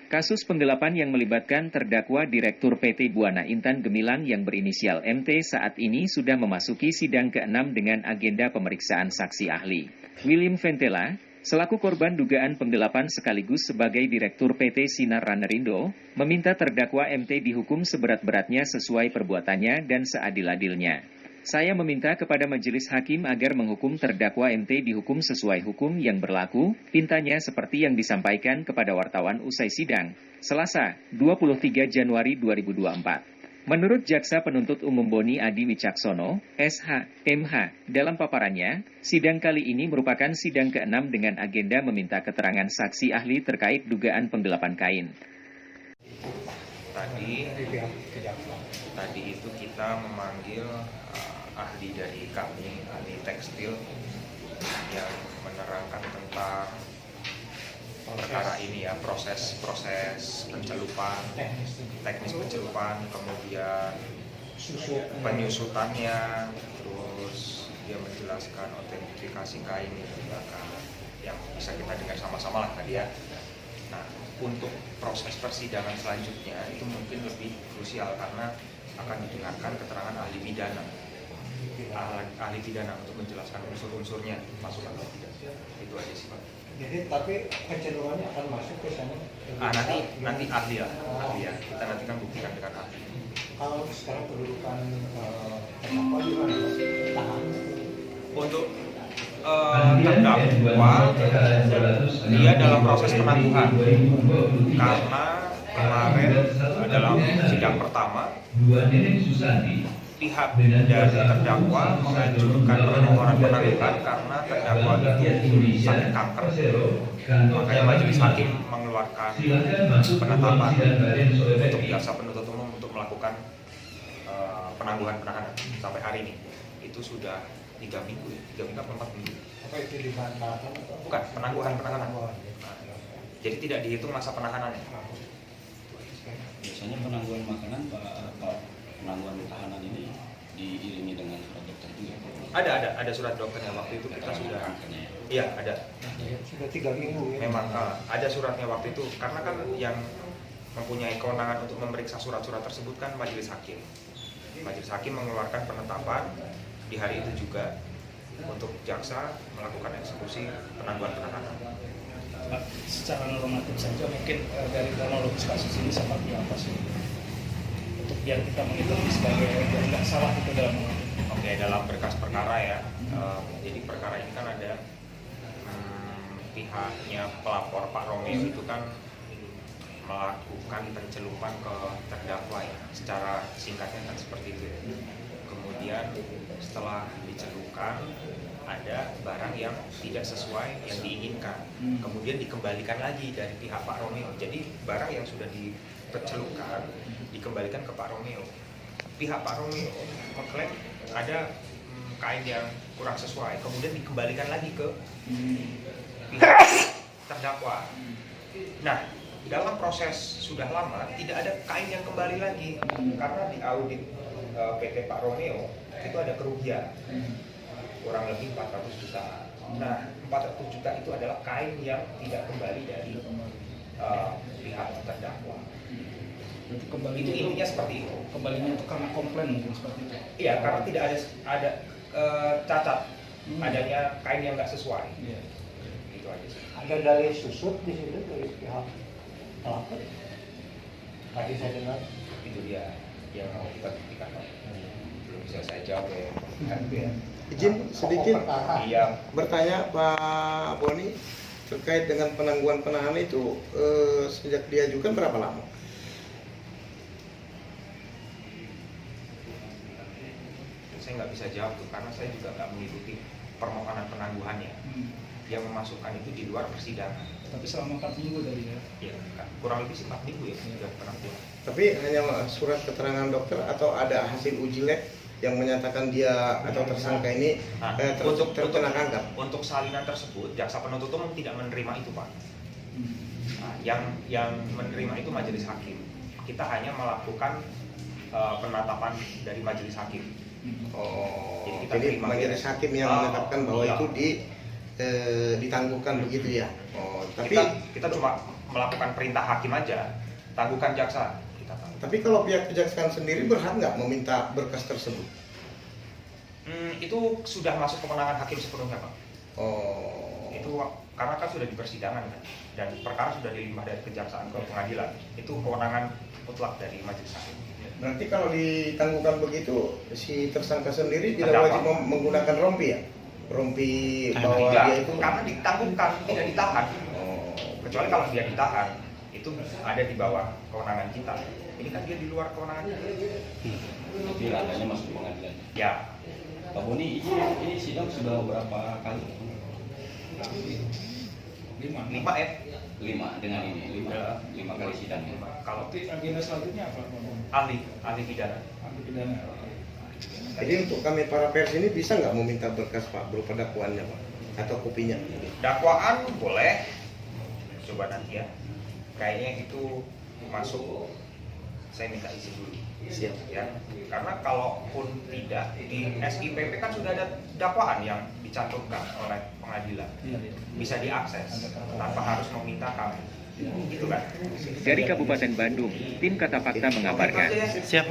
Kasus penggelapan yang melibatkan terdakwa Direktur PT Buana Intan Gemilang yang berinisial MT saat ini sudah memasuki sidang ke-6 dengan agenda pemeriksaan saksi ahli. William Ventela, selaku korban dugaan penggelapan sekaligus sebagai Direktur PT Sinar Ranerindo, meminta terdakwa MT dihukum seberat-beratnya sesuai perbuatannya dan seadil-adilnya. Saya meminta kepada majelis hakim agar menghukum terdakwa MT dihukum sesuai hukum yang berlaku, pintanya seperti yang disampaikan kepada wartawan usai sidang, Selasa, 23 Januari 2024. Menurut Jaksa Penuntut Umum Boni Adi Wicaksono, SH, MH, dalam paparannya, sidang kali ini merupakan sidang ke-6 dengan agenda meminta keterangan saksi ahli terkait dugaan penggelapan kain. Tadi itu kita memanggil ahli dari kami, ahli tekstil yang menerangkan tentang perkara ini ya, proses pencelupan, teknis pencelupan, kemudian penyusutannya, terus dia menjelaskan autentifikasi kain itu yang bisa kita dengar sama-sama lah tadi ya. Nah, untuk proses persidangan selanjutnya itu mungkin lebih krusial karena akan didengarkan keterangan ahli pidana untuk menjelaskan unsur-unsurnya masuk atau tidak. Itu aja sih Pak. Jadi tapi kecenderungannya akan masuk ke sana. Nanti ahli ya. Kita nanti kan buktikan dengan ahli. Kalau sekarang kedudukan apa gimana? Tahan. Untuk terdakwa dia dalam proses penangguhan karena kemarin dalam sidang pertama pihak dari terdakwa mengajukan permohonan penangguhan karena terdakwa itu sakit kanker, makanya majelis hakim mengeluarkan penetapan untuk jaksa penuntut umum untuk melakukan penangguhan penahanan sampai hari ini. Itu sudah 3 minggu ya, 3 minggu atau 4 minggu. Apa itu ditahan? Bukan, penangguhan penahanan. Jadi tidak dihitung masa penahanannya. Biasanya penangguhan makanan, penangguhan tahanan ini diiringi dengan surat dokter juga. Ada surat dokternya waktu itu kita sudah. Ya? Iya ada. Sudah 3 minggu ya. Memang ada suratnya waktu itu karena kan yang mempunyai kewenangan untuk memeriksa surat-surat tersebut kan majelis hakim. Majelis hakim mengeluarkan penetapan di hari itu juga untuk jaksa melakukan eksekusi penangguhan penahanan. Secara normatif saja mungkin dari kronologis kasus ini seperti apa sih? Untuk biar kita menghitung sebagai nggak salah itu dalam. Oke, dalam berkas perkara ya. Jadi perkara ini kan ada pihaknya pelapor Pak Romeo itu kan melakukan pencelupan ke terdakwa ya. Secara singkatnya kan seperti itu ya. Kemudian setelah dicelupkan ada barang yang tidak sesuai yang diinginkan, kemudian dikembalikan lagi dari pihak Pak Romeo. Jadi barang yang sudah dicelupkan dikembalikan ke Pak Romeo. Pihak Pak Romeo mengklaim ada kain yang kurang sesuai, kemudian dikembalikan lagi ke pihak terdakwa. Nah, dalam proses sudah lama tidak ada kain yang kembali lagi karena di audit PT Pak Romeo itu ada kerugian kurang lebih 400 juta. Nah, 400 juta itu adalah kain yang tidak kembali dari pihak terdakwa. Itu intinya seperti itu. Kembalinya itu karena komplain mungkin seperti itu. Iya, karena tidak ada cacat adanya kain yang nggak sesuai. Iya. Itu aja sih. Ada dalih susut di situ dari pihak pelapor. Tadi saya dengar Itu dia yang mau kita buktikan. Belum bisa saya jawab ya. Izin sedikit Iya. bertanya Pak Boni terkait dengan penangguhan penahanan itu sejak diajukan berapa lama? Saya nggak bisa jawab tuh karena saya juga nggak mengikuti permohonan penangguhannya. Yang memasukkan itu di luar persidangan. Tapi selama 4 minggu tadi ya. Ya, kurang lebih 4 minggu ya sudah penangguhan. Tapi hanya surat keterangan dokter atau ada hasil uji lab yang menyatakan dia atau tersangka ini terkena kanker? Untuk salinan tersebut, jaksa penuntut umum tidak menerima itu Pak. Nah, yang menerima itu majelis hakim. Kita hanya melakukan penetapan dari majelis hakim. Jadi majelis hakim yang menetapkan bahwa iya. itu ditangguhkan begitu ya. Tapi kita cuma melakukan perintah hakim aja, tangguhkan jaksa. Kita tangguh. Tapi kalau pihak kejaksaan sendiri berhak nggak meminta berkas tersebut? Itu sudah masuk kewenangan hakim sepenuhnya, Pak. Oh. Itu karena kan sudah di persidangan kan, dan perkara sudah dilimpah dari kejaksaan ke pengadilan. Itu kewenangan mutlak dari majelis hakim. Berarti kalau ditangguhkan begitu, si tersangka sendiri tidak Terdakwa. wajib menggunakan rompi ya? Rompi bahwa Tidak, dia itu. karena ditangguhkan, tidak ditahan. Oh. Kecuali kalau dia ditahan, itu ada di bawah kewenangan kita. Ini kan dia di luar kewenangan kita. Jadi ranahnya masuk pengadilan. Ya, Pak Boni, ini sidang sudah berapa kali? 5 ya. 5 dengan ini, 5 kali sidang. Kalau Nanti agenda selanjutnya apa? ahli pidana. Ahli pidana. Jadi untuk kami para pers ini bisa nggak meminta berkas Pak berupa dakwaannya Pak atau kopinya? Dakwaan boleh, coba nanti ya. Kayaknya itu masuk, saya minta izin dulu. Siap. Ya, karena kalaupun tidak di SIPP kan sudah ada dakwaan yang dicantumkan oleh pengadilan, bisa diakses tanpa harus meminta kami, gitu kan? Dari Kabupaten Bandung, tim Kata Fakta mengabarkan. Siap.